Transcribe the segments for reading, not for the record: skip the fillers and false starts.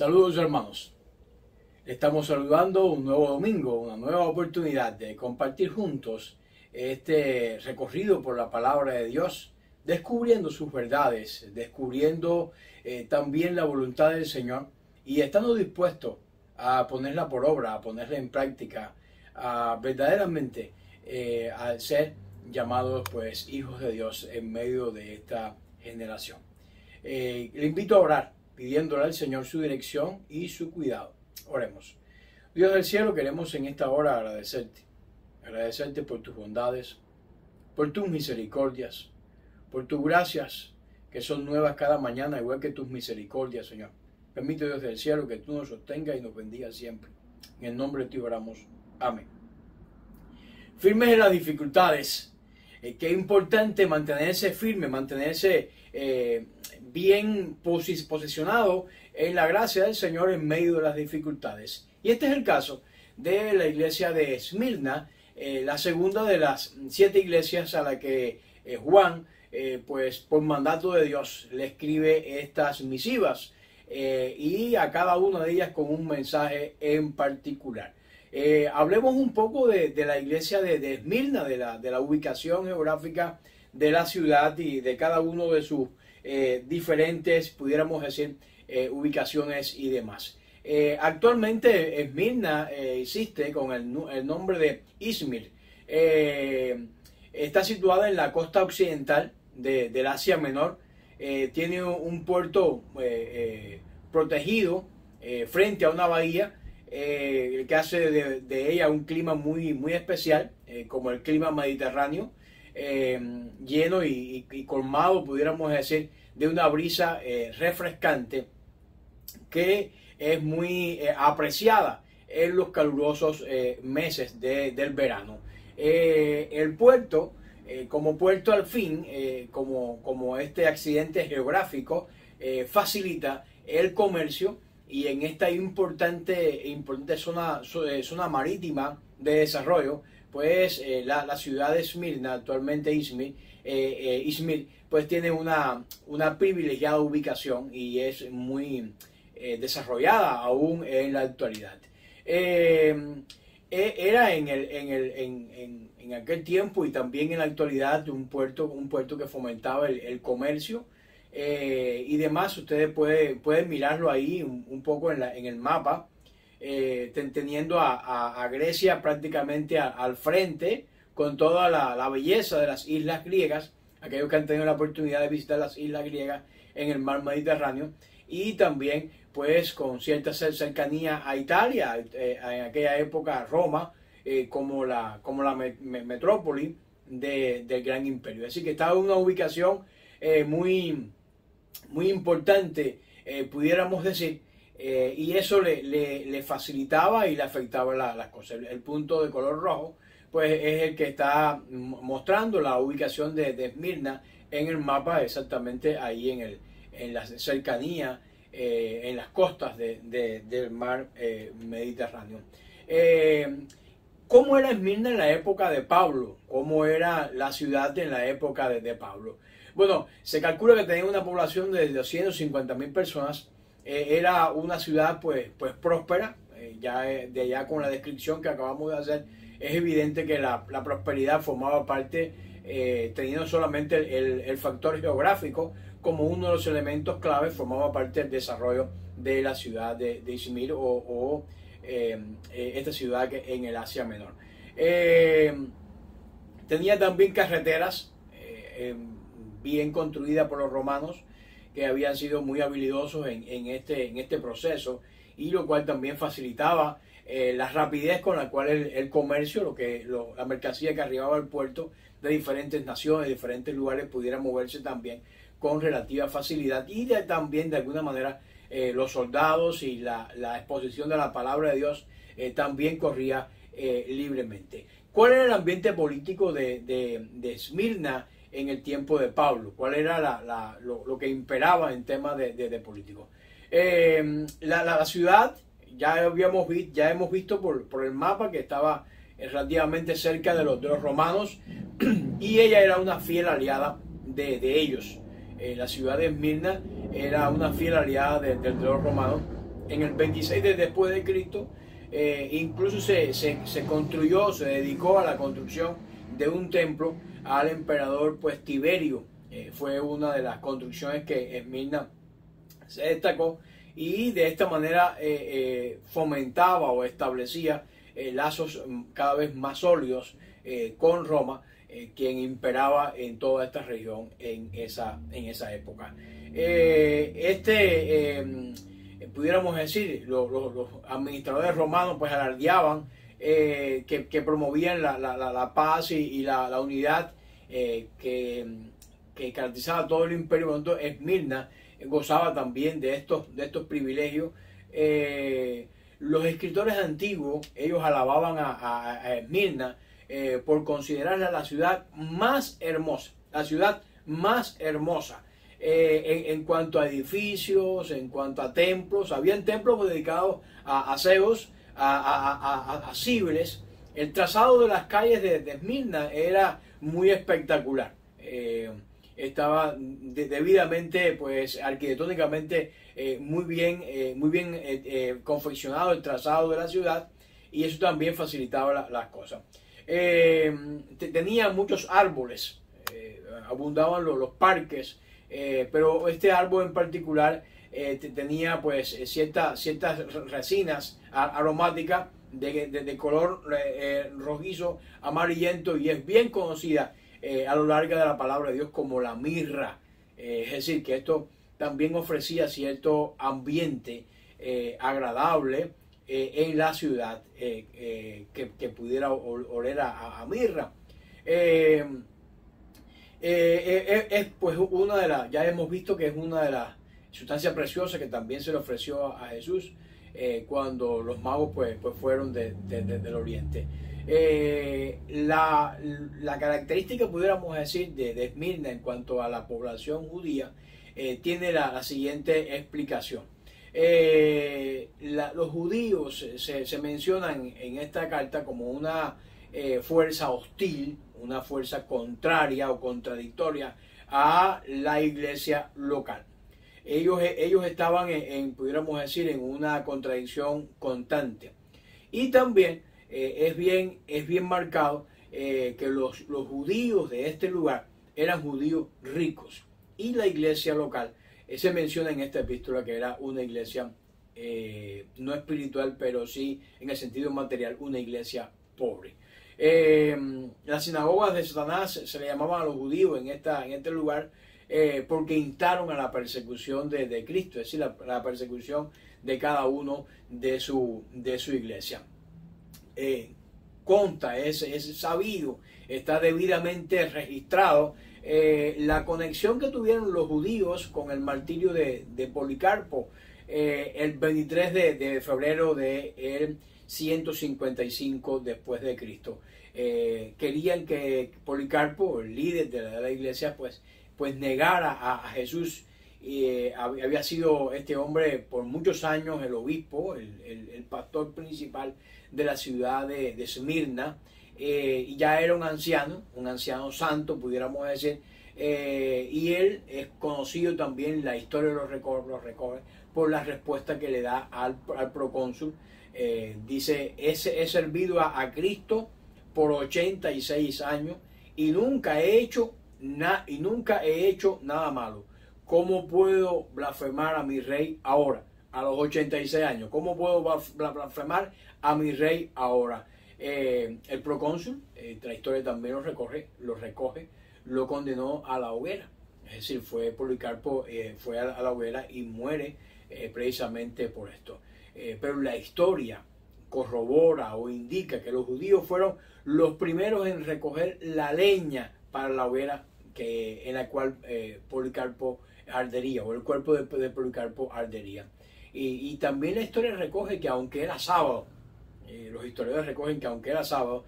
Saludos hermanos, estamos saludando un nuevo domingo, una nueva oportunidad de compartir juntos este recorrido por la palabra de Dios, descubriendo sus verdades, descubriendo también la voluntad del Señor y estando dispuestos a ponerla por obra, a ponerla en práctica, a verdaderamente a ser llamados pues hijos de Dios en medio de esta generación. Le invito a orar, pidiéndole al Señor su dirección y su cuidado. Oremos. Dios del cielo, queremos en esta hora agradecerte por tus bondades, por tus misericordias, por tus gracias que son nuevas cada mañana, igual que tus misericordias, Señor. Permite, Dios del cielo, que tú nos sostengas y nos bendiga siempre. En el nombre de ti oramos. Amén. Firmes en las dificultades. Qué importante mantenerse firme, mantenerse bien posicionado en la gracia del Señor en medio de las dificultades. Y este es el caso de la iglesia de Esmirna, la segunda de las 7 iglesias a la que Juan, pues por mandato de Dios, le escribe estas misivas y a cada una de ellas con un mensaje en particular. Hablemos un poco de la iglesia de Esmirna, de la ubicación geográfica de la ciudad y de cada uno de sus diferentes, pudiéramos decir, ubicaciones y demás. Actualmente Esmirna existe con el nombre de Izmir. Está situada en la costa occidental del Asia Menor. Tiene un puerto protegido frente a una bahía que hace de ella un clima muy especial, como el clima mediterráneo, lleno y colmado, pudiéramos decir, de una brisa refrescante que es muy apreciada en los calurosos meses del verano. El puerto, como puerto al fin, como este accidente geográfico, facilita el comercio. Y en esta importante zona marítima de desarrollo, pues la ciudad de Esmirna, actualmente Izmir, pues tiene una privilegiada ubicación y es muy desarrollada aún en la actualidad. Era en aquel tiempo y también en la actualidad un puerto que fomentaba el comercio. Y demás. Ustedes pueden mirarlo ahí un poco en el mapa, teniendo a Grecia prácticamente al frente, con toda la belleza de las islas griegas, aquellos que han tenido la oportunidad de visitar las islas griegas en el mar Mediterráneo, y también pues con cierta cercanía a Italia, en aquella época Roma, como la metrópoli del gran imperio. Así que estaba en una ubicación muy importante, pudiéramos decir, y eso le facilitaba y le afectaba las cosas. El punto de color rojo pues es el que está mostrando la ubicación de Esmirna en el mapa, exactamente ahí en la cercanía, en las costas del mar Mediterráneo. ¿Cómo era Esmirna en la época de Pablo? ¿Cómo era la ciudad en la época de Pablo? Bueno, se calcula que tenía una población de 250.000 personas. Era una ciudad pues próspera. Ya de allá con la descripción que acabamos de hacer, es evidente que la prosperidad formaba parte, teniendo solamente el factor geográfico como uno de los elementos claves, formaba parte del desarrollo de la ciudad de Izmir o esta ciudad que en el Asia Menor. Tenía también carreteras bien construida por los romanos, que habían sido muy habilidosos en este proceso, y lo cual también facilitaba la rapidez con la cual el comercio, la mercancía que arribaba al puerto de diferentes naciones, de diferentes lugares, pudiera moverse también con relativa facilidad, y también de alguna manera los soldados y la exposición de la palabra de Dios también corría libremente. ¿Cuál era el ambiente político de Esmirna en el tiempo de Pablo? ¿Cuál era lo que imperaba en temas de políticos? La ciudad, ya hemos visto por el mapa que estaba relativamente cerca de los romanos, y ella era una fiel aliada de ellos. La ciudad de Esmirna era una fiel aliada de los romanos, en el 26 después de Cristo. Incluso se construyó, se dedicó a la construcción de un templo al emperador pues Tiberio. Fue una de las construcciones que Esmirna se destacó, y de esta manera fomentaba o establecía lazos cada vez más sólidos con Roma, quien imperaba en toda esta región en esa época. Pudiéramos decir, los administradores romanos pues alardeaban que promovían la paz y la unidad que caracterizaba todo el imperio. Entonces Esmirna gozaba también de estos privilegios. Los escritores antiguos, ellos alababan a Esmirna por considerarla la ciudad más hermosa, en cuanto a edificios, en cuanto a templos. Habían templos dedicados a Zeus, a Cibeles. El trazado de las calles de Esmirna era muy espectacular. Estaba debidamente, pues arquitectónicamente muy bien confeccionado el trazado de la ciudad, y eso también facilitaba las cosas. Tenía muchos árboles, abundaban los parques, pero este árbol en particular tenía pues ciertas resinas aromáticas de color rojizo, amarillento, y es bien conocida a lo largo de la palabra de Dios como la mirra. Es decir, que esto también ofrecía cierto ambiente agradable en la ciudad, que pudiera oler a mirra. Es pues una de las, ya hemos visto que es una de las sustancias preciosas que también se le ofreció a Jesús cuando los magos pues fueron del oriente. La característica, pudiéramos decir, de Esmirna en cuanto a la población judía tiene la siguiente explicación. Los judíos se mencionan en esta carta como una fuerza hostil, una fuerza contraria o contradictoria a la iglesia local. Ellos estaban pudiéramos decir, en una contradicción constante. Y también es bien marcado que los judíos de este lugar eran judíos ricos, y la iglesia local se menciona en esta epístola que era una iglesia no espiritual, pero sí en el sentido material, una iglesia pobre. Las sinagogas de Satanás se le llamaban a los judíos en este lugar porque instaron a la persecución de Cristo, es decir, la persecución de cada uno de su iglesia. Consta, es sabido, está debidamente registrado la conexión que tuvieron los judíos con el martirio de Policarpo el 23 de febrero del 155 después de Cristo. Querían que Policarpo, el líder de la iglesia, pues negara a Jesús. Había sido este hombre por muchos años el obispo, el pastor principal de la ciudad de Esmirna, y ya era un anciano santo, pudiéramos decir, y él es conocido también, la historia lo recoge por la respuesta que le da al procónsul. Dice: he servido a Cristo por 86 años y nunca he hecho nada malo. ¿Cómo puedo blasfemar a mi rey ahora, a los 86 años? ¿Cómo puedo blasfemar a mi rey ahora? El procónsul, la historia también lo recoge, lo condenó a la hoguera. Es decir, Policarpo fue a la hoguera y muere precisamente por esto. Pero la historia corrobora o indica que los judíos fueron los primeros en recoger la leña para la hoguera en la cual Policarpo ardería, o el cuerpo de Policarpo ardería. Y también la historia recoge que aunque era sábado, los historiadores recogen que aunque era sábado,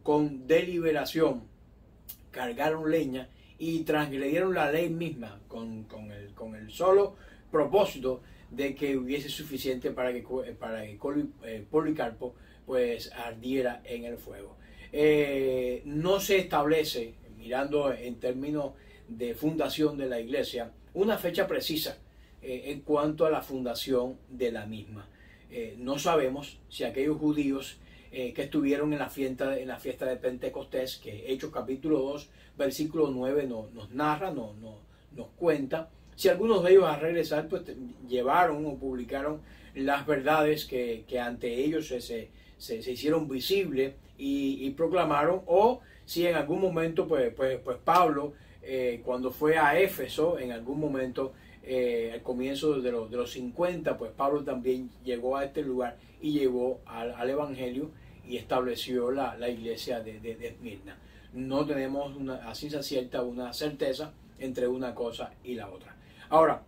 con deliberación cargaron leña y transgredieron la ley misma con el solo propósito de que hubiese suficiente para que Policarpo pues ardiera en el fuego. No se establece, mirando en términos de fundación de la iglesia, una fecha precisa en cuanto a la fundación de la misma. No sabemos si aquellos judíos que estuvieron en la fiesta de Pentecostés, que Hechos capítulo 2, versículo 9 nos narra, nos cuenta, si algunos de ellos al regresar pues llevaron o publicaron las verdades que ante ellos se hicieron visibles y proclamaron, o si en algún momento pues Pablo cuando fue a Éfeso en algún momento al comienzo de los 50, pues Pablo también llegó a este lugar y llevó al evangelio y estableció la iglesia de Esmirna. No tenemos a ciencia cierta una certeza entre una cosa y la otra. Ahora,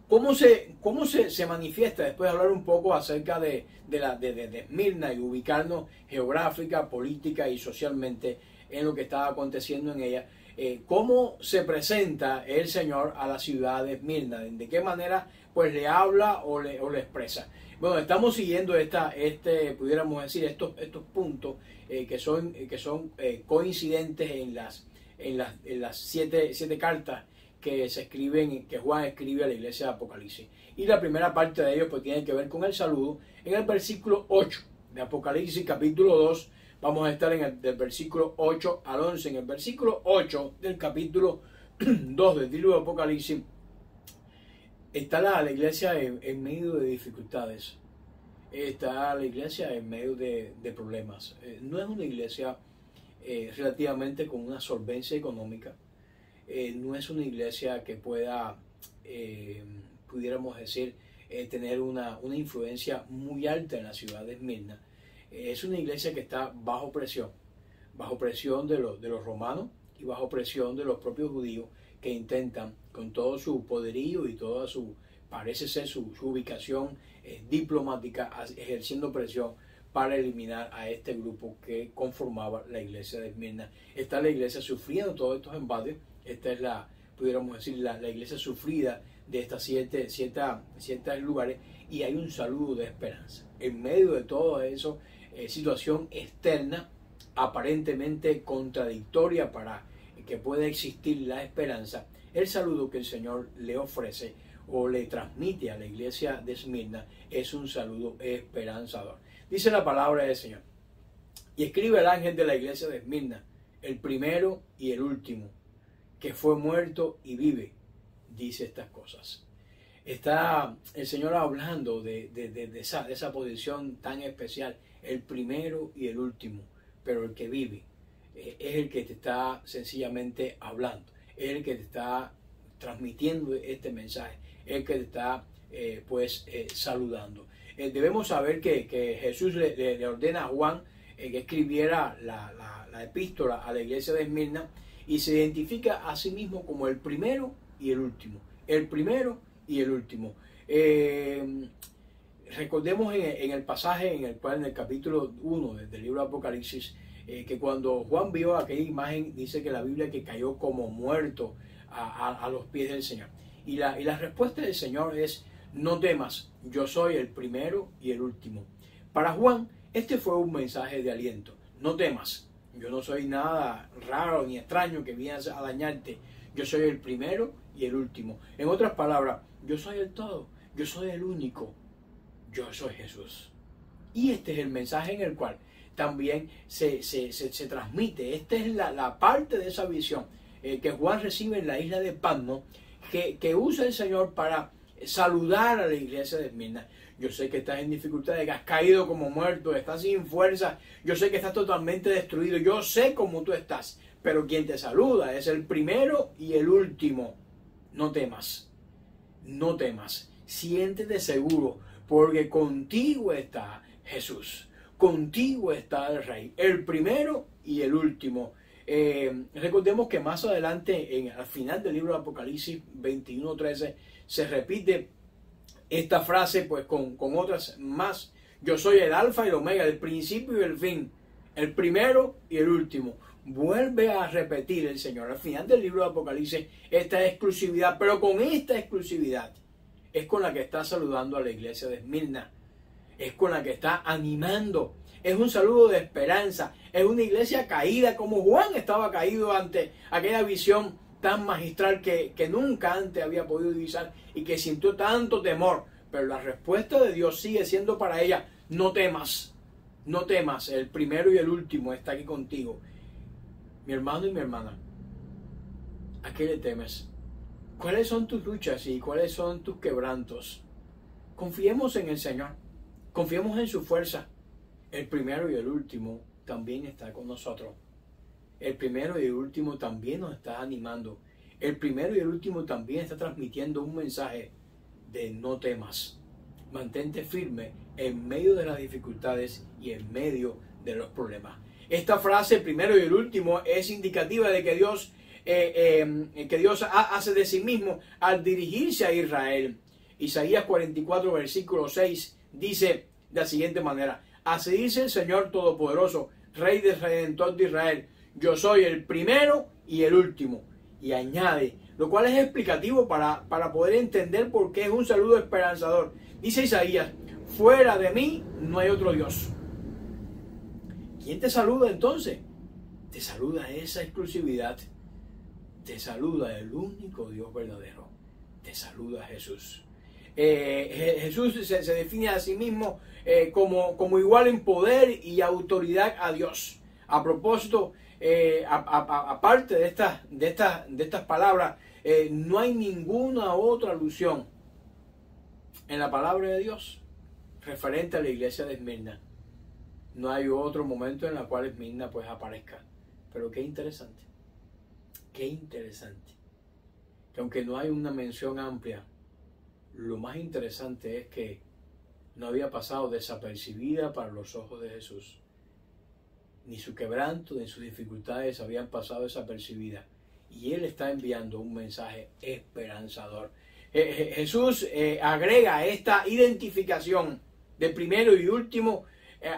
¿cómo se manifiesta? Después de hablar un poco acerca de Esmirna y ubicarnos geográfica, política y socialmente en lo que estaba aconteciendo en ella. ¿Cómo se presenta el Señor a la ciudad de Esmirna? ¿De qué manera pues le habla o le expresa? Bueno, estamos siguiendo pudiéramos decir, estos puntos que son coincidentes en las siete cartas que se escriben, que Juan escribe a la iglesia de Apocalipsis. Y la primera parte de ellos pues tiene que ver con el saludo. En el versículo 8 de Apocalipsis capítulo 2, vamos a estar del versículo 8 al 11. En el versículo 8 del capítulo 2 del libro de Apocalipsis está la iglesia en medio de dificultades. Está la iglesia en medio de problemas. No es una iglesia relativamente con una solvencia económica. No es una iglesia que pueda, pudiéramos decir, tener una influencia muy alta en la ciudad de Esmirna. Es una iglesia que está bajo presión de los romanos y bajo presión de los propios judíos, que intentan con todo su poderío y toda parece ser su ubicación diplomática, ejerciendo presión para eliminar a este grupo que conformaba la iglesia de Esmirna. Está la iglesia sufriendo todos estos embates. Esta es pudiéramos decir, la iglesia sufrida de estas siete lugares, y hay un saludo de esperanza. En medio de todo eso, situación externa, aparentemente contradictoria para que pueda existir la esperanza, el saludo que el Señor le ofrece o le transmite a la iglesia de Esmirna es un saludo esperanzador. Dice la palabra del Señor: y escribe el ángel de la iglesia de Esmirna, el primero y el último, que fue muerto y vive, dice estas cosas. Está el Señor hablando de esa posición tan especial, el primero y el último, pero el que vive es el que te está sencillamente hablando, es el que te está transmitiendo este mensaje, es el que te está saludando. Debemos saber que Jesús le ordena a Juan que escribiera la epístola a la iglesia de Esmirna, y se identifica a sí mismo como el primero y el último. El primero y el último. Recordemos en el pasaje en el capítulo 1 del libro de Apocalipsis, que cuando Juan vio aquella imagen, dice que la Biblia que cayó como muerto a los pies del Señor. Y la respuesta del Señor es: no temas, yo soy el primero y el último. Para Juan, este fue un mensaje de aliento. No temas. Yo no soy nada raro ni extraño que viene a dañarte. Yo soy el primero y el último. En otras palabras, yo soy el todo. Yo soy el único. Yo soy Jesús. Y este es el mensaje en el cual también se transmite. Esta es la parte de esa visión que Juan recibe en la isla de Patmos, que usa el Señor para saludar a la iglesia de Esmirna. Yo sé que estás en dificultades, que has caído como muerto, estás sin fuerza. Yo sé que estás totalmente destruido. Yo sé cómo tú estás. Pero quien te saluda es el primero y el último. No temas. No temas. Siéntete seguro, porque contigo está Jesús. Contigo está el Rey. El primero y el último. Recordemos que más adelante, al final del libro de Apocalipsis 21:13, se repite esta frase pues con otras más. Yo soy el alfa y el omega, el principio y el fin, el primero y el último. Vuelve a repetir el Señor al final del libro de Apocalipsis esta exclusividad, pero con esta exclusividad es con la que está saludando a la iglesia de Esmirna, es con la que está animando. Es un saludo de esperanza. Es una iglesia caída, como Juan estaba caído ante aquella visión tan magistral que nunca antes había podido divisar y que sintió tanto temor. Pero la respuesta de Dios sigue siendo para ella: no temas, no temas, el primero y el último está aquí contigo. Mi hermano y mi hermana, ¿a qué le temes? ¿Cuáles son tus luchas y cuáles son tus quebrantos? Confiemos en el Señor, confiemos en su fuerza. El primero y el último también está con nosotros. El primero y el último también nos está animando. El primero y el último también está transmitiendo un mensaje de no temas. Mantente firme en medio de las dificultades y en medio de los problemas. Esta frase, primero y el último, es indicativa de que Dios hace de sí mismo al dirigirse a Israel. Isaías 44, versículo 6, dice de la siguiente manera: así dice el Señor Todopoderoso, Rey del Redentor de Israel: yo soy el primero y el último. Y añade, lo cual es explicativo para poder entender por qué es un saludo esperanzador. Dice Isaías: fuera de mí no hay otro Dios. ¿Quién te saluda entonces? Te saluda esa exclusividad. Te saluda el único Dios verdadero. Te saluda Jesús. Jesús se define a sí mismo como igual en poder y autoridad a Dios. A propósito, aparte de estas palabras, no hay ninguna otra alusión en la palabra de Dios referente a la iglesia de Esmirna. No hay otro momento en el cual Esmirna pues aparezca. Pero qué interesante, que aunque no hay una mención amplia, lo más interesante es que no había pasado desapercibida para los ojos de Jesús. Ni su quebranto, ni sus dificultades habían pasado desapercibidas. Y Él está enviando un mensaje esperanzador. Jesús agrega esta identificación de primero y último,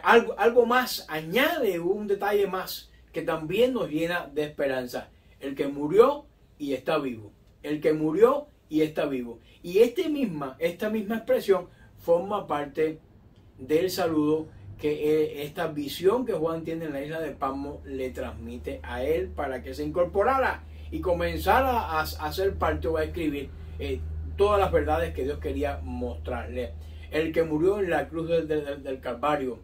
algo más, añade un detalle más que también nos llena de esperanza. El que murió y está vivo. El que murió y está vivo. Y esta misma expresión forma parte del saludo que esta visión que Juan tiene en la isla de Patmos le transmite a él para que se incorporara y comenzara a hacer parte o a escribir todas las verdades que Dios quería mostrarle. El que murió en la cruz del Calvario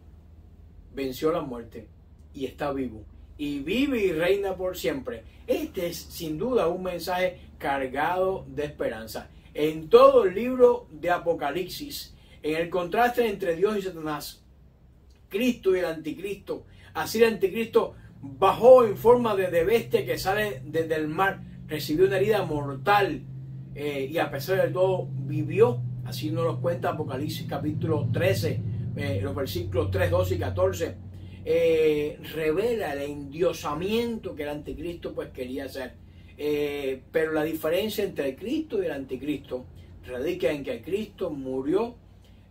venció la muerte y está vivo. Y vive y reina por siempre. Este es sin duda un mensaje cargado de esperanza. En todo el libro de Apocalipsis, en el contraste entre Dios y Satanás, Cristo y el anticristo. Así el anticristo bajó en forma de bestia que sale desde el mar, recibió una herida mortal y a pesar de todo vivió. Así nos lo cuenta Apocalipsis capítulo 13, los versículos 3, 12 y 14. Revela el endiosamiento que el anticristo pues quería hacer. Pero la diferencia entre el Cristo y el anticristo radica en que el Cristo murió,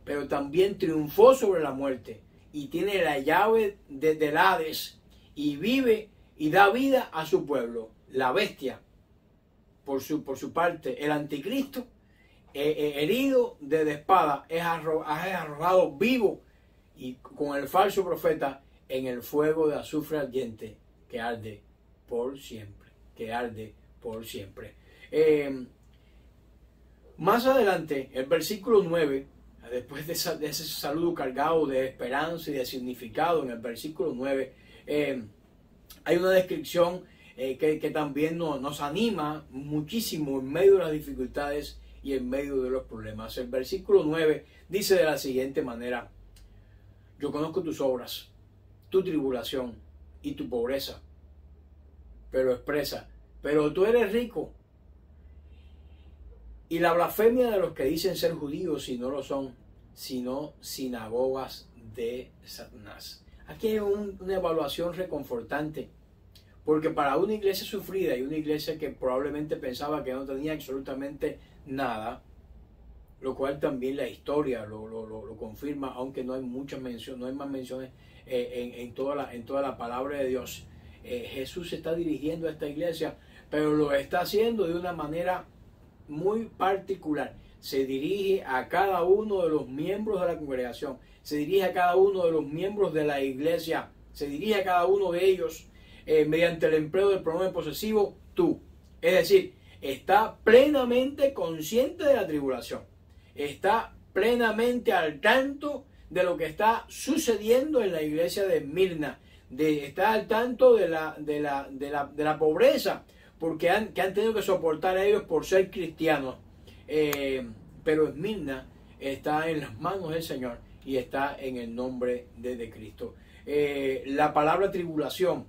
pero también triunfó sobre la muerte y tiene la llave del Hades y vive y da vida a su pueblo. La bestia, por su parte, el anticristo, herido de espada, es arrojado vivo y con el falso profeta en el fuego de azufre ardiente que arde por siempre, Más adelante, el versículo 9, después de ese saludo cargado de esperanza y de significado, en el versículo 9, hay una descripción que también nos anima muchísimo en medio de las dificultades y en medio de los problemas. El versículo 9 dice de la siguiente manera: yo conozco tus obras, tu tribulación y tu pobreza, pero tú eres rico, y la blasfemia de los que dicen ser judíos y no lo son, sino sinagogas de Satanás. Aquí hay una evaluación reconfortante, porque para una iglesia sufrida y una iglesia que probablemente pensaba que no tenía absolutamente nada, lo cual también la historia lo confirma, aunque no hay muchas menciones, no hay más menciones en toda la palabra de Dios. Jesús se está dirigiendo a esta iglesia, pero lo está haciendo de una manera muy particular. Se dirige a cada uno de los miembros de la congregación, se dirige a cada uno de los miembros de la iglesia, se dirige a cada uno de ellos mediante el empleo del pronombre posesivo tú. Es decir, está plenamente consciente de la tribulación. Está plenamente al tanto de lo que está sucediendo en la iglesia de Esmirna. Está al tanto de la pobreza que han tenido que soportar ellos por ser cristianos. Pero Esmirna está en las manos del Señor y está en el nombre de Cristo. La palabra tribulación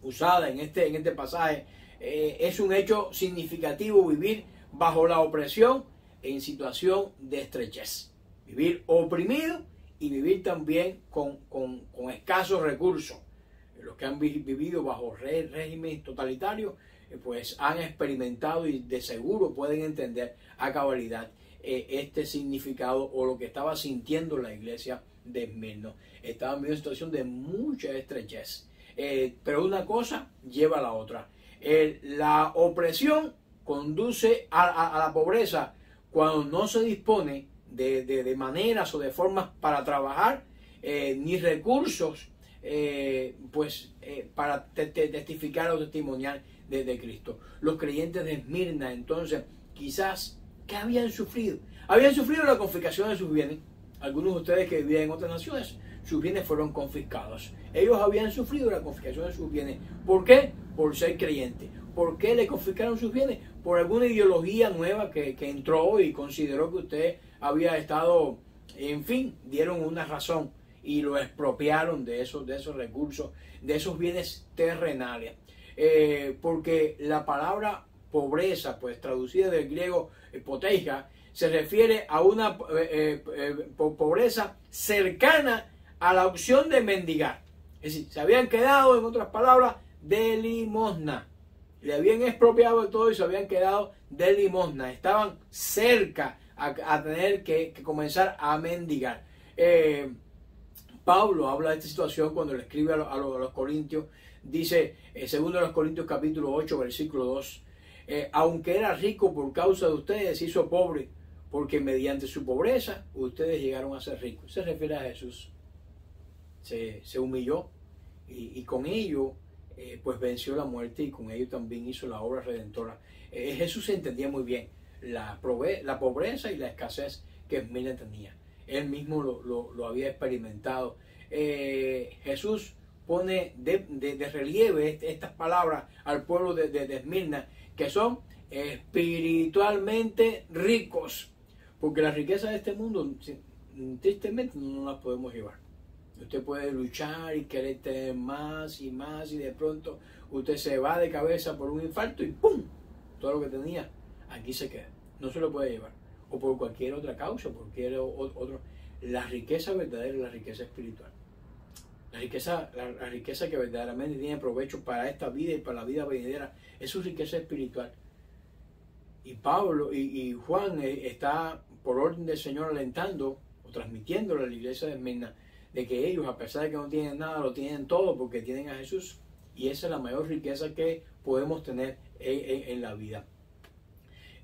usada en este pasaje es un hecho significativo: vivir bajo la opresión en situación de estrechez, vivir oprimido y vivir también con escasos recursos. Los que han vivido bajo régimen totalitario pues han experimentado y de seguro pueden entender a cabalidad este significado o lo que estaba sintiendo la iglesia de Esmirna. Estaban viviendo una situación de mucha estrechez, pero una cosa lleva a la otra. La opresión conduce a la pobreza cuando no se dispone de maneras o de formas para trabajar, ni recursos para testificar o testimoniar de Cristo. Los creyentes de Esmirna, entonces, quizás, ¿qué habían sufrido? Habían sufrido la confiscación de sus bienes. Algunos de ustedes que vivían en otras naciones, sus bienes fueron confiscados. Ellos habían sufrido la confiscación de sus bienes. ¿Por qué? Por ser creyentes. ¿Por qué le confiscaron sus bienes? Por alguna ideología nueva que entró y consideró que usted había estado, en fin, dieron una razón y lo expropiaron de esos recursos, de esos bienes terrenales. Porque la palabra pobreza, pues traducida del griego poteia, se refiere a una pobreza cercana a la opción de mendigar. Es decir, se habían quedado, en otras palabras, de limosna. Le habían expropiado de todo y se habían quedado de limosna. Estaban cerca a tener que comenzar a mendigar. Pablo habla de esta situación cuando le escribe a los Corintios. Dice, segundo de los Corintios capítulo 8, versículo 2, aunque era rico por causa de ustedes, se hizo pobre, porque mediante su pobreza ustedes llegaron a ser ricos. Se refiere a Jesús. Se humilló y con ello pues venció la muerte, y con ello también hizo la obra redentora. Jesús entendía muy bien la pobreza y la escasez que Esmirna tenía. Él mismo lo había experimentado. Jesús pone de relieve estas palabras al pueblo de Esmirna, que son espiritualmente ricos, porque las riquezas de este mundo tristemente no las podemos llevar. Usted puede luchar y querer tener más y más, y de pronto usted se va de cabeza por un infarto y ¡pum! Todo lo que tenía aquí se queda, no se lo puede llevar, o por cualquier otra causa, cualquier otro. La riqueza verdadera es la riqueza espiritual. La riqueza que verdaderamente tiene provecho para esta vida y para la vida venidera es su riqueza espiritual. Y Pablo y Juan está por orden del Señor alentando o transmitiéndole a la iglesia de Esmirna de que ellos, a pesar de que no tienen nada, lo tienen todo porque tienen a Jesús. Y esa es la mayor riqueza que podemos tener en la vida.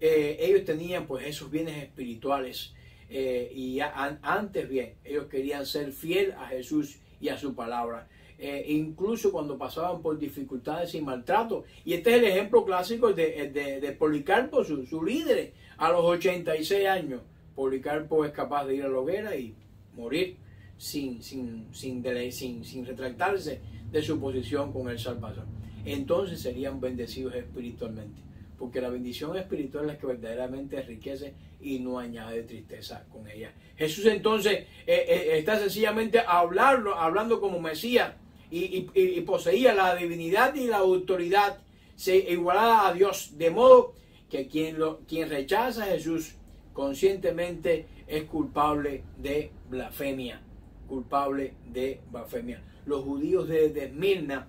Ellos tenían pues esos bienes espirituales, y antes bien, ellos querían ser fiel a Jesús y a su palabra, incluso cuando pasaban por dificultades y maltrato. Y este es el ejemplo clásico de Policarpo, su líder, a los 86 años. Policarpo es capaz de ir a la hoguera y morir sin retractarse de su posición con el Salvador. Entonces serían bendecidos espiritualmente, porque la bendición espiritual es la que verdaderamente enriquece y no añade tristeza con ella. Jesús entonces está sencillamente hablando como Mesías, y poseía la divinidad y la autoridad igualada a Dios, de modo que quien rechaza a Jesús conscientemente es culpable de blasfemia. Los judíos de Esmirna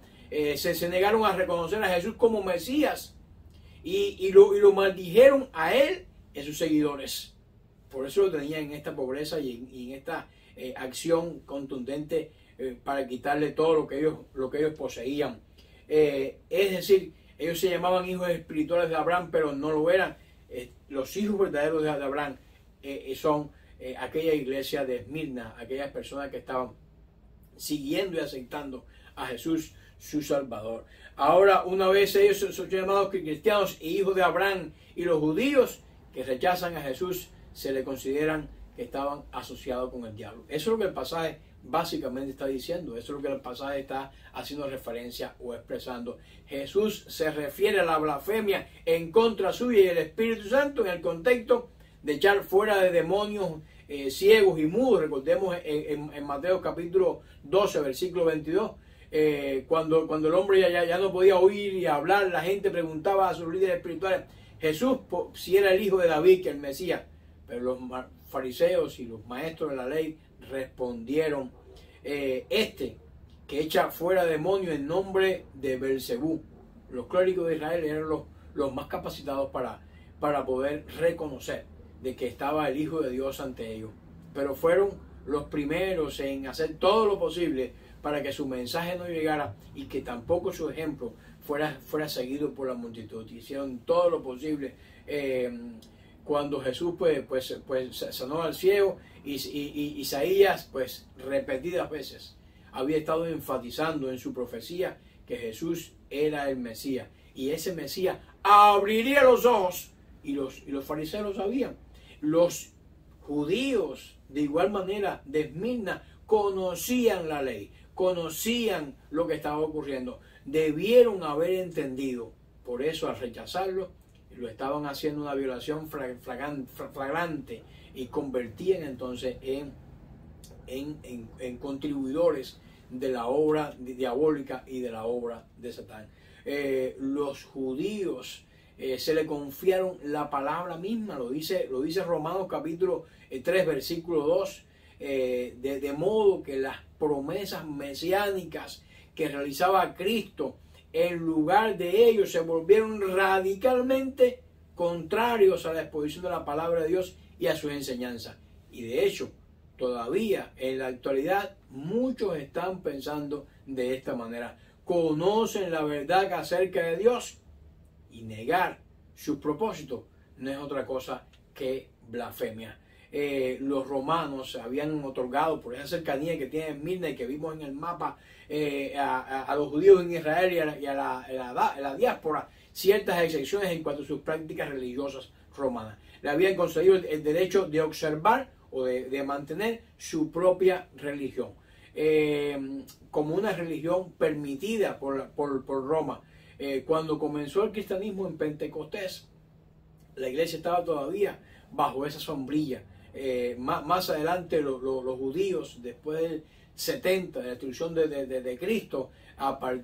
se negaron a reconocer a Jesús como Mesías, y lo maldijeron a él y a sus seguidores. Por eso lo tenían en esta pobreza y en esta acción contundente para quitarle todo lo que ellos poseían. Es decir, ellos se llamaban hijos espirituales de Abraham, pero no lo eran. Los hijos verdaderos de Abraham son aquella iglesia de Esmirna, aquellas personas que estaban siguiendo y aceptando a Jesús su Salvador. Ahora, una vez ellos son llamados cristianos e hijos de Abraham, y los judíos que rechazan a Jesús se le consideran que estaban asociados con el diablo. Eso es lo que el pasaje básicamente está diciendo. Eso es lo que el pasaje está haciendo referencia o expresando. Jesús se refiere a la blasfemia en contra suya y el Espíritu Santo en el contexto de echar fuera de demonios ciegos y mudos. Recordemos en Mateo capítulo 12, versículo 22, cuando el hombre ya no podía oír y hablar, la gente preguntaba a sus líderes espirituales, Jesús, si era el hijo de David, que el Mesías. Pero los fariseos y los maestros de la ley respondieron, que echa fuera demonios en nombre de Belcebú. Los clérigos de Israel eran los más capacitados para poder reconocer de que estaba el Hijo de Dios ante ellos. Pero fueron los primeros en hacer todo lo posible para que su mensaje no llegara y que tampoco su ejemplo fuera seguido por la multitud. Hicieron todo lo posible. Cuando Jesús pues sanó al ciego, y Isaías pues repetidas veces había estado enfatizando en su profecía que Jesús era el Mesías, y ese Mesías abriría los ojos, y los fariseos lo sabían. Los judíos de igual manera de Esmirna conocían la ley, conocían lo que estaba ocurriendo, debieron haber entendido. Por eso, al rechazarlo, lo estaban haciendo una violación flagrante y convertían entonces en contribuidores de la obra diabólica y de la obra de Satán. Los judíos se le confiaron la palabra misma, lo dice Romanos capítulo 3 versículo 2, de modo que las promesas mesiánicas que realizaba Cristo en lugar de ellos se volvieron radicalmente contrarios a la exposición de la palabra de Dios y a sus enseñanzas. Y de hecho, todavía en la actualidad muchos están pensando de esta manera. Conocen la verdad acerca de Dios, y negar sus propósitos no es otra cosa que blasfemia. Los romanos habían otorgado, por esa cercanía que tiene Esmirna y que vimos en el mapa, a los judíos en Israel y a la diáspora, ciertas excepciones en cuanto a sus prácticas religiosas romanas. Le habían concedido el derecho de observar o de mantener su propia religión, como una religión permitida por Roma. Cuando comenzó el cristianismo en Pentecostés, la iglesia estaba todavía bajo esa sombrilla. Más adelante los judíos, después del 70, de la destrucción de Cristo,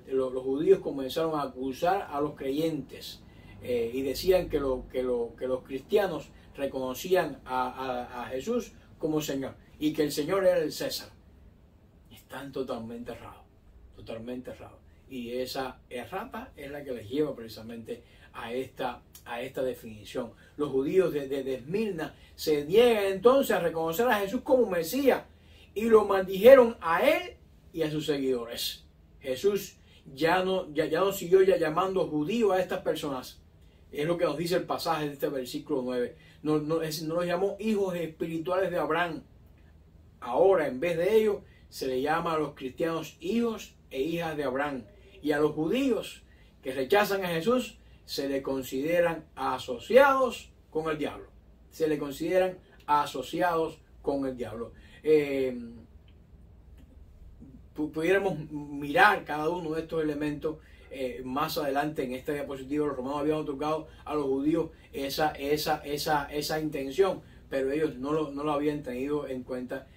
los judíos comenzaron a acusar a los creyentes, y decían que los cristianos reconocían a Jesús como Señor y que el Señor era el César. Están totalmente errados, totalmente errados. Y esa errata es la que les lleva precisamente a esta definición. Los judíos de Esmirna se niegan entonces a reconocer a Jesús como Mesías y lo maldijeron a él y a sus seguidores. Jesús ya no siguió llamando judío a estas personas. Es lo que nos dice el pasaje de este versículo 9. No los llamó hijos espirituales de Abraham. Ahora, en vez de ello, se le llama a los cristianos hijos e hijas de Abraham. Y a los judíos que rechazan a Jesús se le consideran asociados con el diablo. Se le consideran asociados con el diablo. Pudiéramos mirar cada uno de estos elementos más adelante en esta diapositiva. Los romanos habían otorgado a los judíos esa intención, pero ellos no lo habían tenido en cuenta.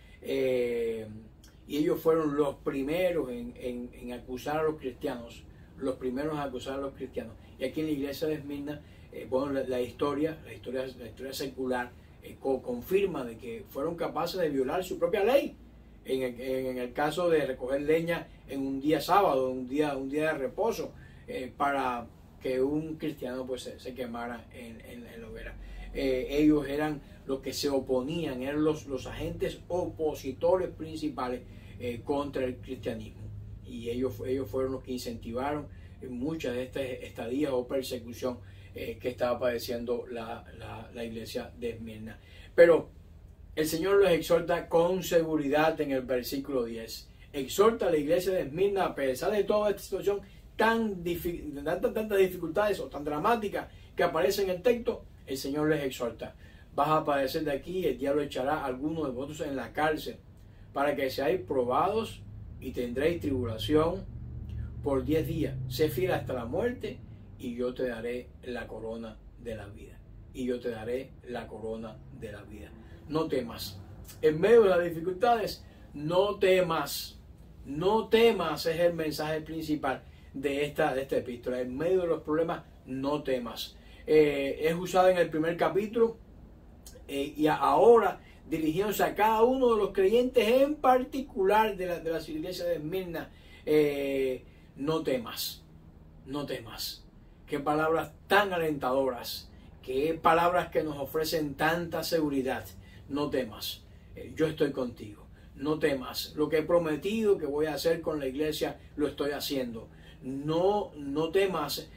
Y ellos fueron los primeros en acusar a los cristianos, los primeros en acusar a los cristianos. Y aquí en la iglesia de Esmirna, la historia secular confirma de que fueron capaces de violar su propia ley. En el caso de recoger leña en un día sábado, un día de reposo, para que un cristiano pues se quemara en la hoguera. Ellos eran los que se oponían, eran los agentes opositores principales contra el cristianismo, y ellos fueron los que incentivaron muchas de estas estadías o persecución que estaba padeciendo la iglesia de Esmirna. Pero el Señor los exhorta con seguridad en el versículo 10. exhorta a la iglesia de Esmirna, a pesar de toda esta situación tantas dificultades o tan dramáticas que aparecen en el texto, el Señor les exhorta. Vas a padecer de aquí, el diablo echará a algunos de vosotros en la cárcel, para que seáis probados y tendréis tribulación por 10 días. Sé fiel hasta la muerte y yo te daré la corona de la vida. Y yo te daré la corona de la vida. No temas. En medio de las dificultades, no temas. No temas es el mensaje principal de esta epístola. En medio de los problemas, no temas. Es usada en el primer capítulo y ahora dirigiéndose a cada uno de los creyentes en particular de las iglesias de Esmirna. No temas. No temas. Qué palabras tan alentadoras. Qué palabras que nos ofrecen tanta seguridad. No temas. Yo estoy contigo. No temas. Lo que he prometido que voy a hacer con la iglesia, lo estoy haciendo. No temas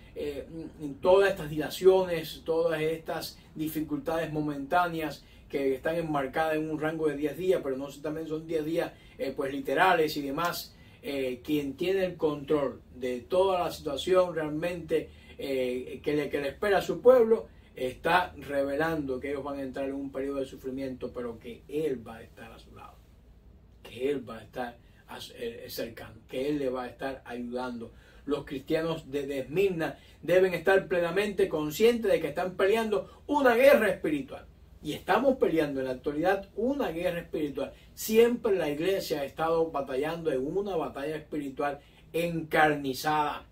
todas estas dilaciones, todas estas dificultades momentáneas que están enmarcadas en un rango de 10 días, pero no también son 10 días pues literales y demás. Quien tiene el control de toda la situación realmente que le espera a su pueblo, está revelando que ellos van a entrar en un periodo de sufrimiento, pero que Él va a estar a su lado, que Él va a estar cercano, que Él le va a estar ayudando. Los cristianos de Esmirna deben estar plenamente conscientes de que están peleando una guerra espiritual. Y estamos peleando en la actualidad una guerra espiritual. Siempre la iglesia ha estado batallando en una batalla espiritual encarnizada.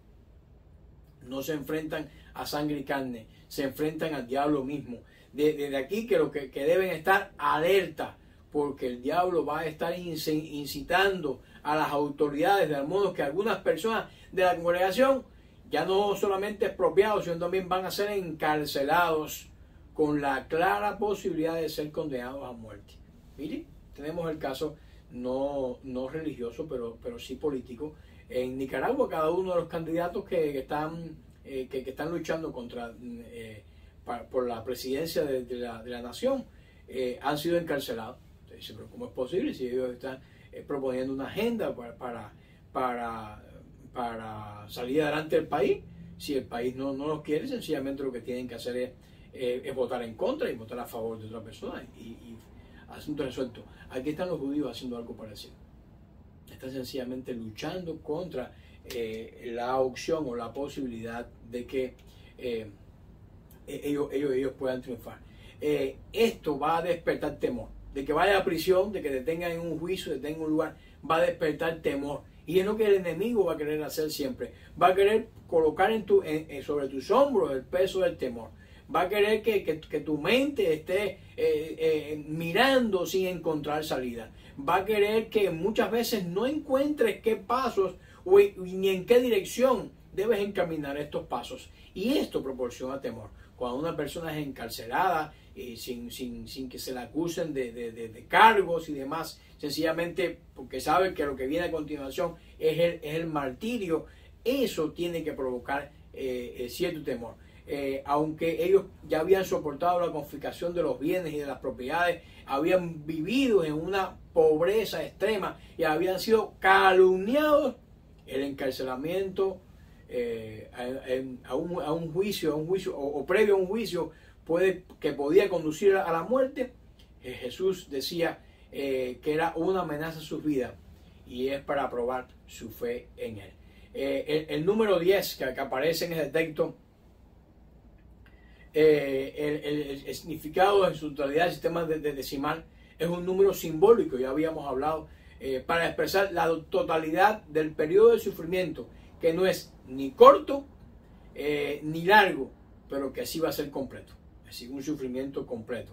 No se enfrentan a sangre y carne, se enfrentan al diablo mismo. Desde aquí que deben estar alerta, porque el diablo va a estar incitando a las autoridades, de modo que algunas personas de la congregación ya no solamente expropiados, sino también van a ser encarcelados con la clara posibilidad de ser condenados a muerte. Mire, tenemos el caso no religioso, pero sí político. En Nicaragua, cada uno de los candidatos que están luchando por la presidencia de la nación han sido encarcelados. Entonces dice, pero ¿cómo es posible si ellos están proponiendo una agenda para salir adelante del país? Si el país no los quiere, sencillamente lo que tienen que hacer es votar en contra y votar a favor de otra persona y asunto resuelto. Aquí están los judíos haciendo algo parecido. Están sencillamente luchando contra la opción o la posibilidad de que ellos puedan triunfar. Esto va a despertar temor. De que vaya a prisión, de que detengan en un juicio, detengan en un lugar, va a despertar temor. Y es lo que el enemigo va a querer hacer siempre. Va a querer colocar sobre tus hombros el peso del temor. Va a querer que tu mente esté mirando sin encontrar salida. Va a querer que muchas veces no encuentres qué pasos ni en qué dirección debes encaminar estos pasos. Y esto proporciona temor. Cuando una persona es encarcelada sin que se la acusen de cargos y demás, sencillamente porque sabe que lo que viene a continuación es el martirio, eso tiene que provocar cierto temor. Aunque ellos ya habían soportado la confiscación de los bienes y de las propiedades, habían vivido en una pobreza extrema y habían sido calumniados, el encarcelamiento a un juicio o previo a un juicio que podía conducir a la muerte, Jesús decía que era una amenaza a sus vidas y es para probar su fe en Él. El número 10 que aparece en ese texto, el significado en su totalidad del sistema decimal es un número simbólico, ya habíamos hablado, para expresar la totalidad del periodo de sufrimiento, que no es ni corto ni largo, pero que sí va a ser completo, es decir, un sufrimiento completo,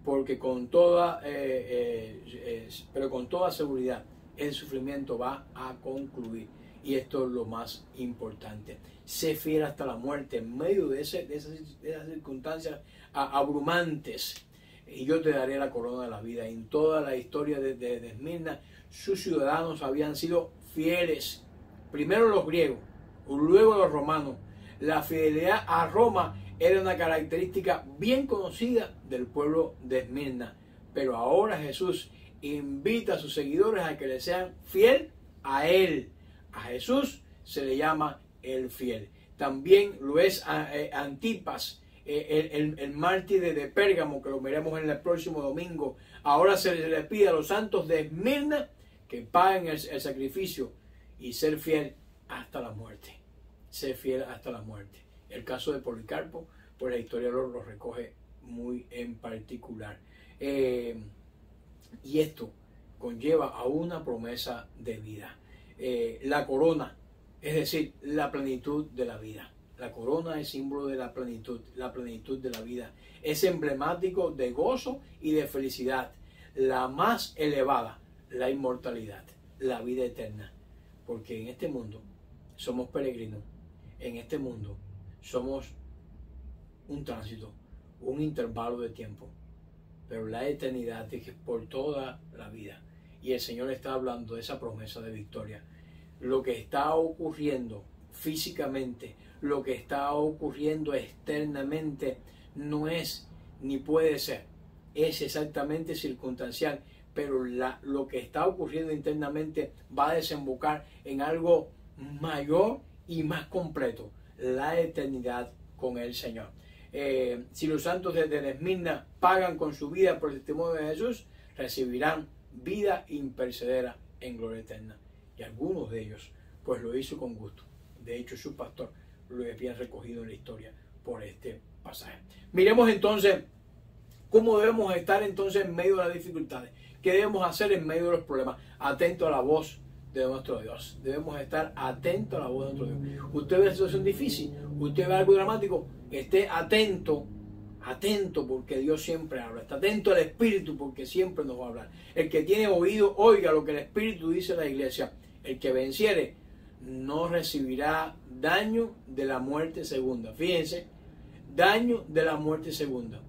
porque con toda seguridad el sufrimiento va a concluir. Y esto es lo más importante. Sé fiel hasta la muerte en medio de esas circunstancias abrumantes. Y yo te daré la corona de la vida. En toda la historia de Esmirna, sus ciudadanos habían sido fieles. Primero los griegos, luego los romanos. La fidelidad a Roma era una característica bien conocida del pueblo de Esmirna. Pero ahora Jesús invita a sus seguidores a que le sean fiel a Él, a Jesús, se le llama el fiel. También lo es Antipas, el mártir de Pérgamo, que lo veremos en el próximo domingo. Ahora se les pide a los santos de Esmirna que paguen el sacrificio y ser fiel hasta la muerte. Ser fiel hasta la muerte. El caso de Policarpo, pues la historia lo recoge muy en particular. Y esto conlleva a una promesa de vida. La corona, es decir, la plenitud de la vida. La corona es símbolo de la plenitud de la vida. Es emblemático de gozo y de felicidad. La más elevada, la inmortalidad, la vida eterna. Porque en este mundo somos peregrinos. En este mundo somos un tránsito, un intervalo de tiempo. Pero la eternidad es por toda la vida. Y el Señor está hablando de esa promesa de victoria. Lo que está ocurriendo físicamente, lo que está ocurriendo externamente, no es ni puede ser. Es exactamente circunstancial. Pero lo que está ocurriendo internamente va a desembocar en algo mayor y más completo. La eternidad con el Señor. Si los santos de Esmirna pagan con su vida por el testimonio de Jesús, recibirán vida imperecedera en gloria eterna. Y algunos de ellos, pues lo hizo con gusto. De hecho, su pastor lo había recogido en la historia por este pasaje. Miremos entonces cómo debemos estar entonces en medio de las dificultades. ¿Qué debemos hacer en medio de los problemas? Atento a la voz de nuestro Dios. Debemos estar atentos a la voz de nuestro Dios. Usted ve una situación difícil, usted ve algo dramático, esté atento, porque Dios siempre habla. Está atento al Espíritu porque siempre nos va a hablar. El que tiene oído, oiga lo que el Espíritu dice a la iglesia. El que venciere no recibirá daño de la muerte segunda. Fíjense, daño de la muerte segunda.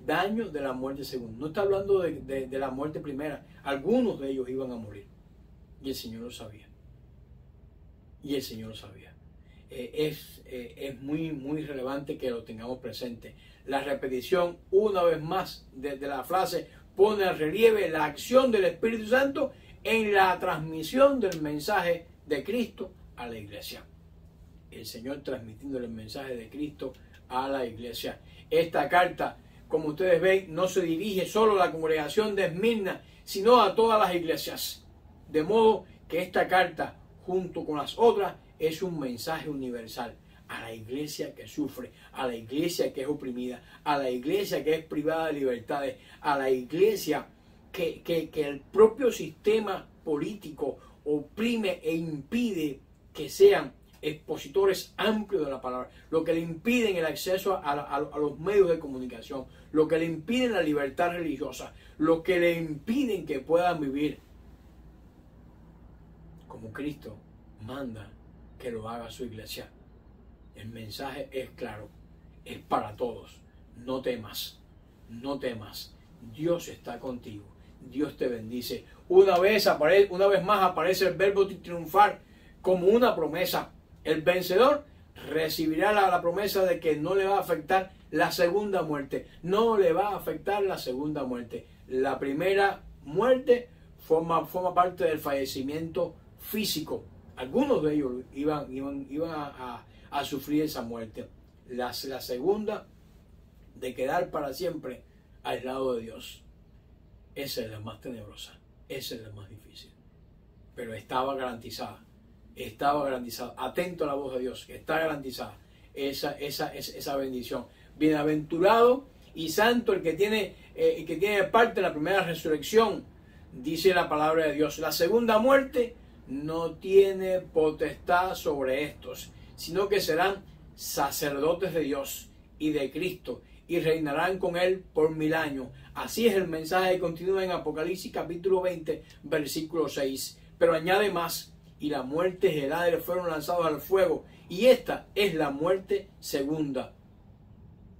Daño de la muerte segunda. No está hablando de la muerte primera. Algunos de ellos iban a morir. Y el Señor lo sabía. Y el Señor lo sabía. Es muy relevante que lo tengamos presente. La repetición una vez más de la frase pone al relieve la acción del Espíritu Santo en la transmisión del mensaje de Cristo a la iglesia. El Señor transmitiendo el mensaje de Cristo a la iglesia. Esta carta, como ustedes ven, no se dirige solo a la congregación de Esmirna, sino a todas las iglesias. De modo que esta carta, junto con las otras, es un mensaje universal a la iglesia que sufre, a la iglesia que es oprimida, a la iglesia que es privada de libertades, a la iglesia que el propio sistema político oprime e impide que sean expositores amplios de la palabra, lo que le impiden el acceso a los medios de comunicación, lo que le impiden la libertad religiosa, lo que le impiden que puedan vivir como Cristo manda que lo haga su iglesia. El mensaje es claro, es para todos. No temas, no temas. Dios está contigo. Dios te bendice. Una vez más aparece el verbo triunfar como una promesa. El vencedor recibirá la promesa de que no le va a afectar la segunda muerte. No le va a afectar la segunda muerte. La primera muerte forma parte del fallecimiento físico. Algunos de ellos iban a sufrir esa muerte. La segunda, de quedar para siempre al lado de Dios. Esa es la más tenebrosa. Esa es la más difícil. Pero estaba garantizada. Estaba garantizada. Atento a la voz de Dios. Está garantizada esa bendición. Bienaventurado y santo el que tiene parte en la primera resurrección. Dice la palabra de Dios. La segunda muerte no tiene potestad sobre estos, sino que serán sacerdotes de Dios y de Cristo y reinarán con Él por 1000 años. Así es el mensaje que continúa en Apocalipsis capítulo 20, versículo 6. Pero añade más, y la muerte y el Hades fueron lanzados al fuego, y esta es la muerte segunda.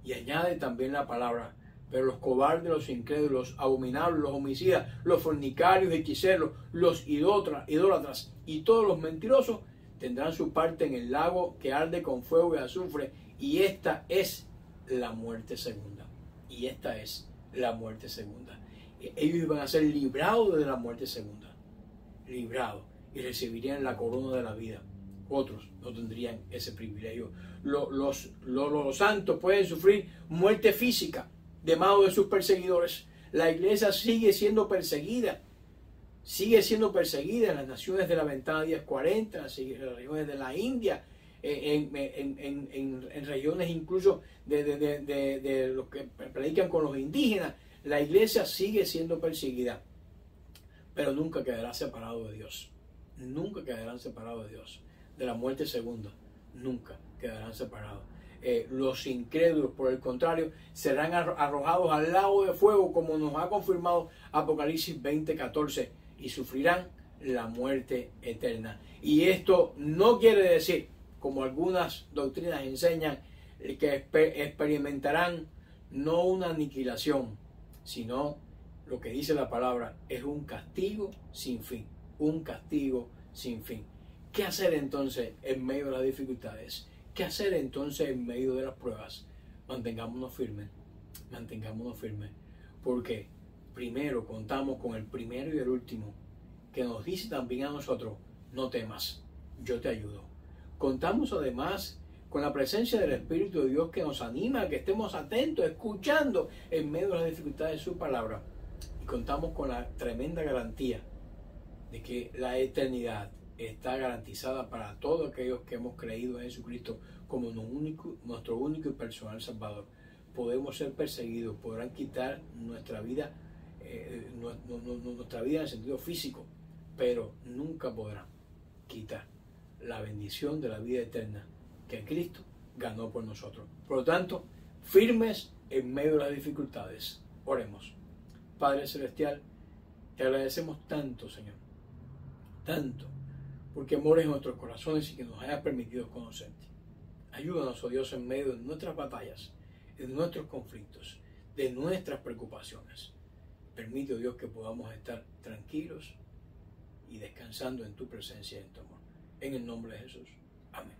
Y añade también la palabra, pero los cobardes, los incrédulos, los abominables, los homicidas, los fornicarios, hechiceros, los idólatras y todos los mentirosos tendrán su parte en el lago que arde con fuego y azufre, y esta es la muerte segunda. Y esta es la muerte segunda. Ellos iban a ser librados de la muerte segunda. Librados. y recibirían la corona de la vida. Otros no tendrían ese privilegio. Los santos pueden sufrir muerte física de manos de sus perseguidores. La iglesia sigue siendo perseguida en las naciones de la ventana 1040, en las regiones de la India, en regiones incluso de los que predican con los indígenas. La iglesia sigue siendo perseguida, pero nunca quedará separado de Dios. Nunca quedarán separados de Dios. De la muerte segunda, nunca quedarán separados. Los incrédulos, por el contrario, serán arrojados al lago de fuego, como nos ha confirmado Apocalipsis 20:14, y sufrirán la muerte eterna. Y esto no quiere decir, como algunas doctrinas enseñan, que experimentarán no una aniquilación, sino lo que dice la palabra es un castigo sin fin. Un castigo sin fin. ¿Qué hacer entonces en medio de las dificultades? ¿Qué hacer entonces en medio de las pruebas? Mantengámonos firmes, porque primero contamos con el primero y el último, que nos dice también a nosotros: no temas, yo te ayudo. Contamos además con la presencia del Espíritu de Dios, que nos anima a que estemos atentos, escuchando en medio de las dificultades de su palabra. Y contamos con la tremenda garantía de que la eternidad está garantizada para todos aquellos que hemos creído en Jesucristo como nuestro único y personal Salvador. Podemos ser perseguidos, podrán quitar nuestra vida, nuestra vida en el sentido físico, pero nunca podrán quitar la bendición de la vida eterna que Cristo ganó por nosotros. Por lo tanto, firmes en medio de las dificultades. Oremos. Padre Celestial, te agradecemos tanto, Señor, tanto, porque mores en nuestros corazones y que nos hayas permitido conocerte. Ayúdanos, oh Dios, en medio de nuestras batallas, de nuestros conflictos, de nuestras preocupaciones. Permite, oh Dios, que podamos estar tranquilos y descansando en tu presencia y en tu amor. En el nombre de Jesús. Amén.